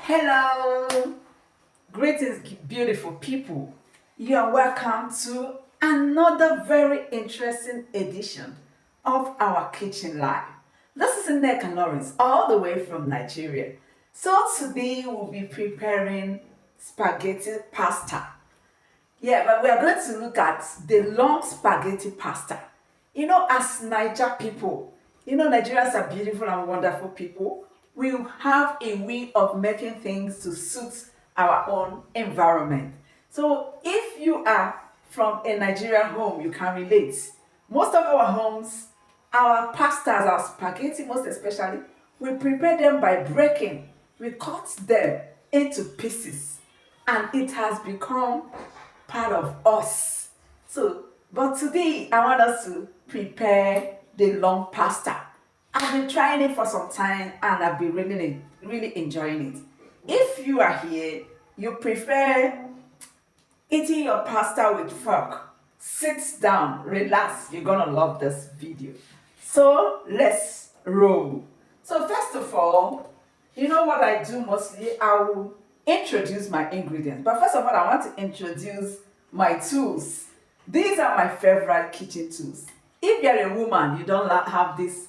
Hello, greetings, beautiful people. You are welcome to another very interesting edition of our kitchen live. This is Nneka Lawrence, all the way from Nigeria. So today we'll be preparing spaghetti pasta. Yeah, but we are going to look at the long spaghetti pasta. As Niger people, Nigerians are beautiful and wonderful people. We have a way of making things to suit our own environment. So if you are from a Nigerian home, you can relate. Most of our homes, our pastas, our spaghetti, most especially, we prepare them by breaking. We cut them into pieces, and it has become part of us. But today I want us to prepare the long pasta. I've been trying it for some time and I've been really enjoying it. If you are here, you prefer eating your pasta with fork, sit down, relax. You're gonna love this video. So let's roll. So first of all, you know what I do mostly? I will introduce my ingredients. But first of all, I want to introduce my tools. These are my favorite kitchen tools. If you're a woman, you don't have this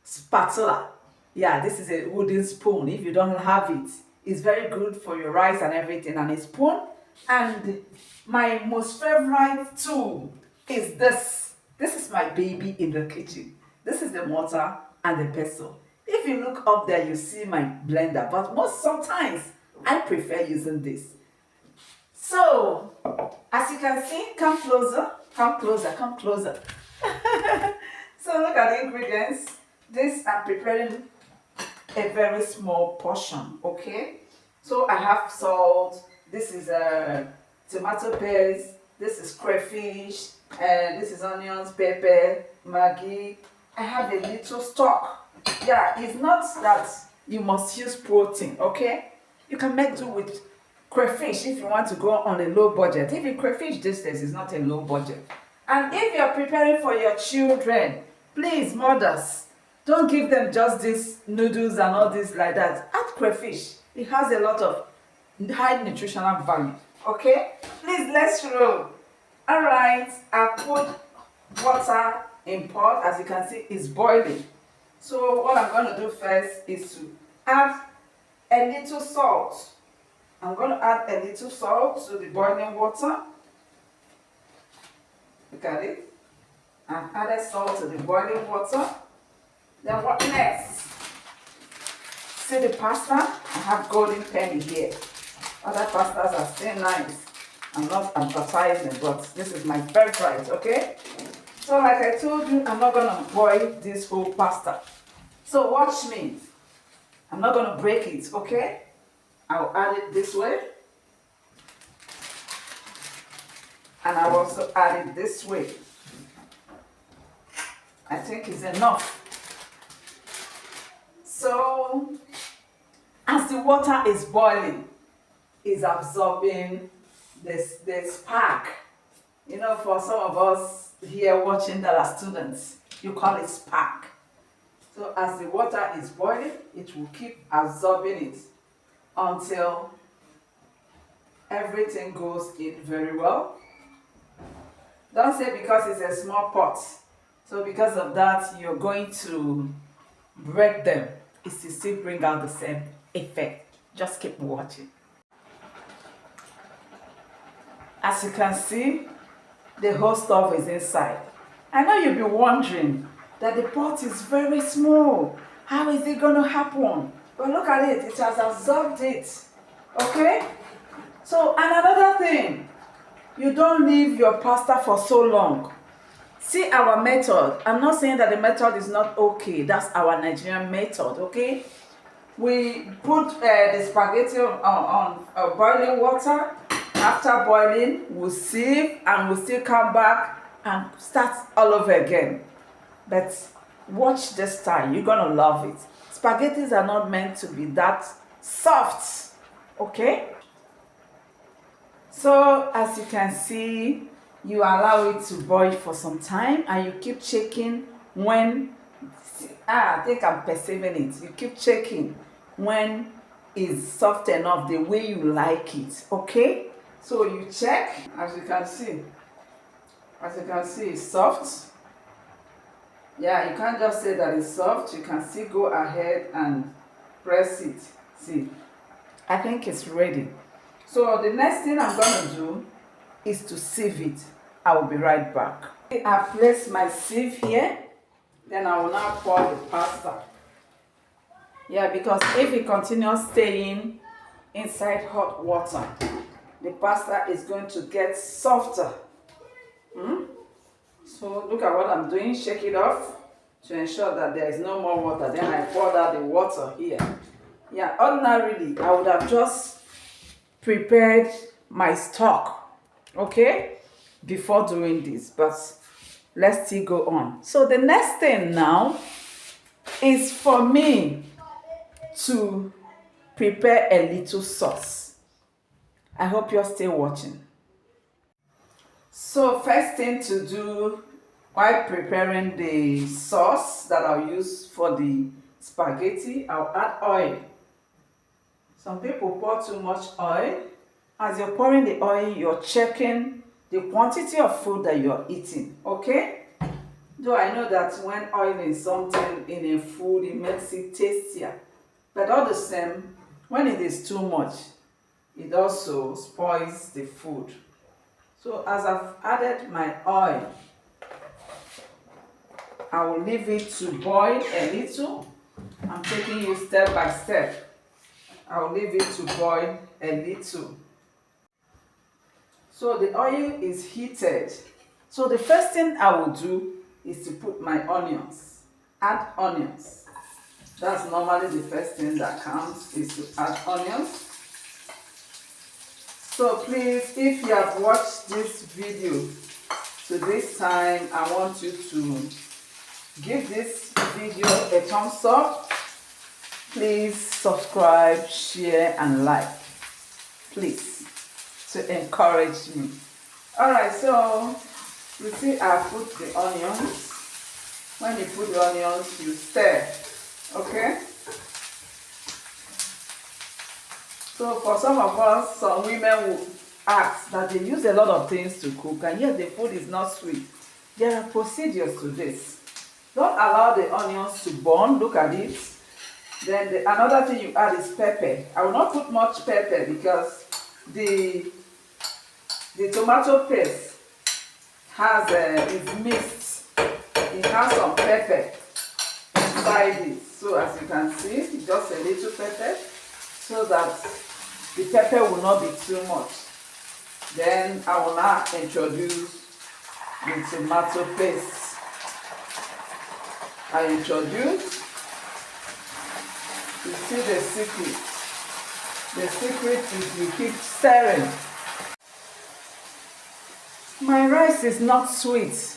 spatula. Yeah, this is a wooden spoon. If you don't have it, it's very good for your rice and everything. And a spoon. And my most favorite tool is this. This is my baby in the kitchen. This is the mortar and the pestle. If you look up there, you see my blender. But sometimes I prefer using this. So, as you can see, come closer, come closer, come closer. So look at the ingredients. This I'm preparing a very small portion, okay? So I have salt. This is tomato paste. This is crayfish. And this is onions, pepper, Maggi. I have a little stock. Yeah, it's not that you must use protein, okay? You can make do with crayfish if you want to go on a low budget. If you crayfish these days is not a low budget. And if you're preparing for your children, please, mothers, don't give them just these noodles and all this like that. Add crayfish. It has a lot of high nutritional value. Okay? Please, let's roll. Alright, I put water in pot. As you can see, it's boiling. So what I'm going to do first is to add a little salt. I'm going to add a little salt to the boiling water. Look at it. I've added salt to the boiling water. Then what next? See the pasta? I have golden penny here. Other pastas are still nice. I'm not advertising, but this is my favorite, okay? So like I told you, I'm not going to boil this whole pasta. So watch me. I'm not going to break it, okay? I'll add it this way. And I'll also add it this way. I think it's enough. So, as the water is boiling, it's absorbing this spark. For some of us here watching that are students, you call it spark. So as the water is boiling, it will keep absorbing it until everything goes in very well. Don't say because it's a small pot. So because of that, you're going to break them. It's to still bring out the same effect. Just keep watching. As you can see, the whole stuff is inside. I know you'll be wondering that the pot is very small. How is it going to happen? But look at it. It has absorbed it. Okay? So, and another thing, you don't leave your pasta for so long. See our method. I'm not saying that the method is not okay. That's our Nigerian method, okay? We put the spaghetti on boiling water. After boiling, we'll sieve and we'll still come back and start all over again. But watch this time. You're going to love it. Spaghettis are not meant to be that soft, okay? So as you can see, you allow it to boil for some time and you keep checking when, I think I'm perceiving it. You keep checking when is soft enough the way you like it. Okay, so you check. As you can see, it's soft. Yeah, you can't just say that it's soft. You can still go ahead and press it. See, I think it's ready. So the next thing I'm going to do is to sieve it. I will be right back. I've placed my sieve here. Then I will now pour the pasta. Yeah, because if it continues staying inside hot water, the pasta is going to get softer. So look at what I'm doing. Shake it off to ensure that there is no more water. Then I poured out the water here. Yeah, ordinarily I would have just prepared my stock, okay, before doing this, but let's still go on. So the next thing now is for me to prepare a little sauce. I hope you're still watching. So first thing to do while preparing the sauce that I'll use for the spaghetti, I'll add oil. Some people pour too much oil. As you're pouring the oil, you're checking the quantity of food that you're eating, okay? Though I know that when oil is something in a food, it makes it tastier. But all the same, when it is too much, it also spoils the food. So as I've added my oil, I will leave it to boil a little. I'm taking you step by step. I will leave it to boil a little. So the oil is heated. So the first thing I will do is to put my onions. Add onions. That's normally the first thing that comes, is to add onions. So please, if you have watched this video to this time, I want you to give this video a thumbs up. Please subscribe, share, and like. Please, to encourage me. Alright, so you see I put the onions. When you put the onions, you stir. Okay? So for some of us, some women will ask that they use a lot of things to cook and yet the food is not sweet. There are procedures to this. Don't allow the onions to burn. Look at it. Then another thing you add is pepper. I will not put much pepper because the tomato paste is mixed. It has some pepper inside it. So as you can see, just a little pepper so that the pepper will not be too much. Then I will now introduce the tomato paste. I introduce. You see the secret. The secret is you keep stirring. My rice is not sweet.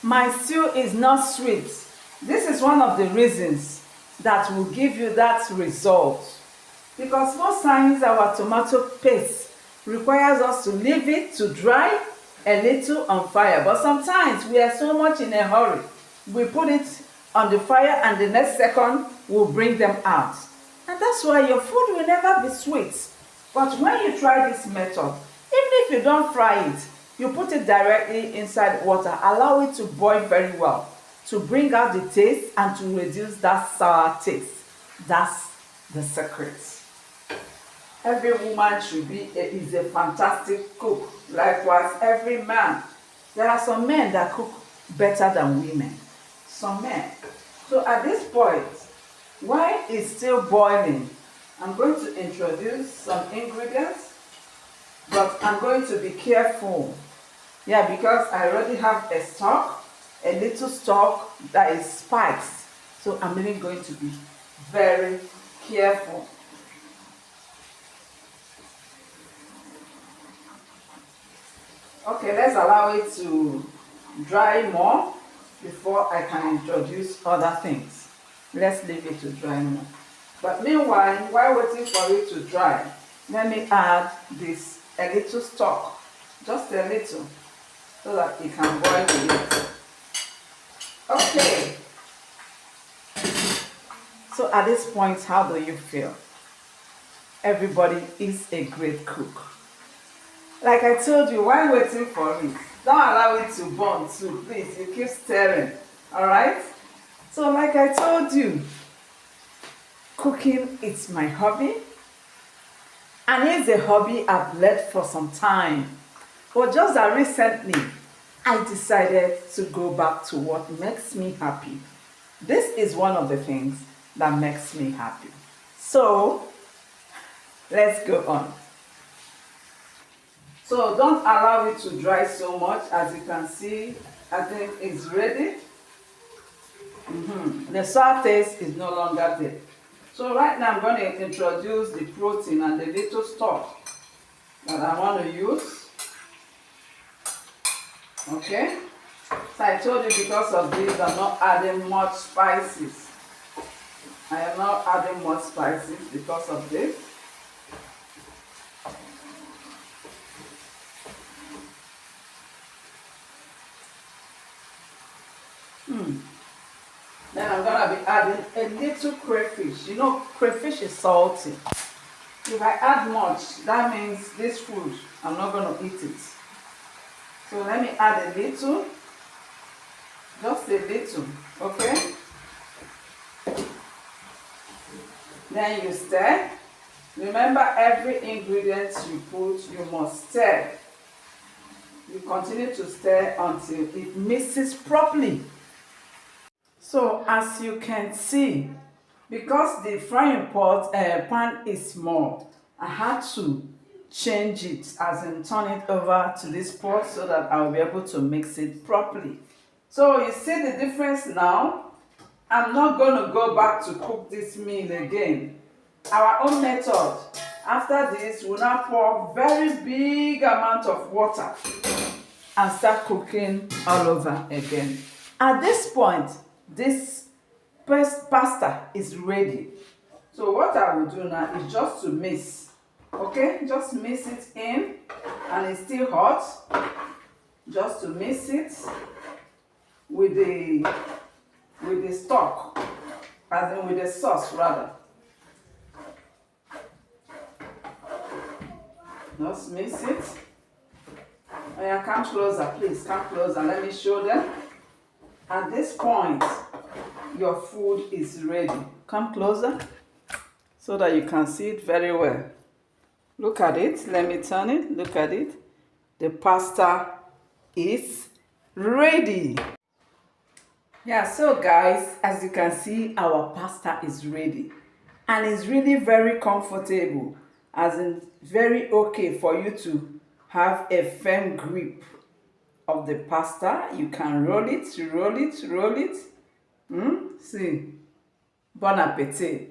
My stew is not sweet. This is one of the reasons that will give you that result. Because most times our tomato paste requires us to leave it to dry a little on fire. But sometimes we are so much in a hurry. We put it on the fire and the next second we'll bring them out. And that's why your food will never be sweet. But when you try this method, even if you don't fry it, you put it directly inside water, allow it to boil very well to bring out the taste and to reduce that sour taste. That's the secret. Every woman is a fantastic cook. Likewise, every man. There are some men that cook better than women. Some men. So at this point, while it's still boiling, I'm going to introduce some ingredients, but I'm going to be careful. Yeah, because I already have a stock, a little stock that is spiced. So I'm really going to be very careful. Okay, let's allow it to dry more before I can introduce other things. Let's leave it to dry more. But meanwhile, while waiting for it to dry, let me add a little stock, just a little, so that it can boil with it. Okay. So at this point, how do you feel? everybody is a great cook. Like I told you, while waiting for it, don't allow it to burn too, please. You keep stirring, all right? So like I told you, cooking is my hobby, and it's a hobby I've led for some time. But just that recently, I decided to go back to what makes me happy. This is one of the things that makes me happy. So let's go on. So don't allow it to dry so much. As you can see, I think it's ready. The sour taste is no longer there. So right now I'm going to introduce the protein and the little stock that I want to use. Okay? So I told you, because of this, I'm not adding much spices. I am not adding much spices because of this. Then I'm gonna be adding a little crayfish. You know, crayfish is salty. If I add much, that means this food, I'm not gonna eat it. So let me add a little, just a little, okay? Then you stir. Remember, every ingredient you put, you must stir. You continue to stir until it mixes properly. So as you can see, because the frying pan is small, I had to change it, as in turn it over to this pot so that I will be able to mix it properly. So you see the difference now? I'm not going to go back to cook this meal again. Our own method. After this, we'll now pour very big amount of water and start cooking all over again. At this point, this pasta is ready. So what I will do now is just to mix. Okay, just mix it in, and it's still hot. Just to mix it with the stock, as in with the sauce rather. Just mix it. Oh yeah, come closer, please. Come closer. Let me show them. At this point, your food is ready. Come closer so that you can see it very well. Look at it. Let me turn it. Look at it. The pasta is ready. Yeah, so guys, as you can see, our pasta is ready. And it's really very comfortable, as in very okay for you to have a firm grip of the pasta. You can roll it, roll it, roll it. See, bon appetit.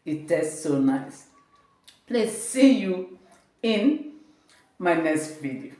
It tastes so nice. Please see you in my next video.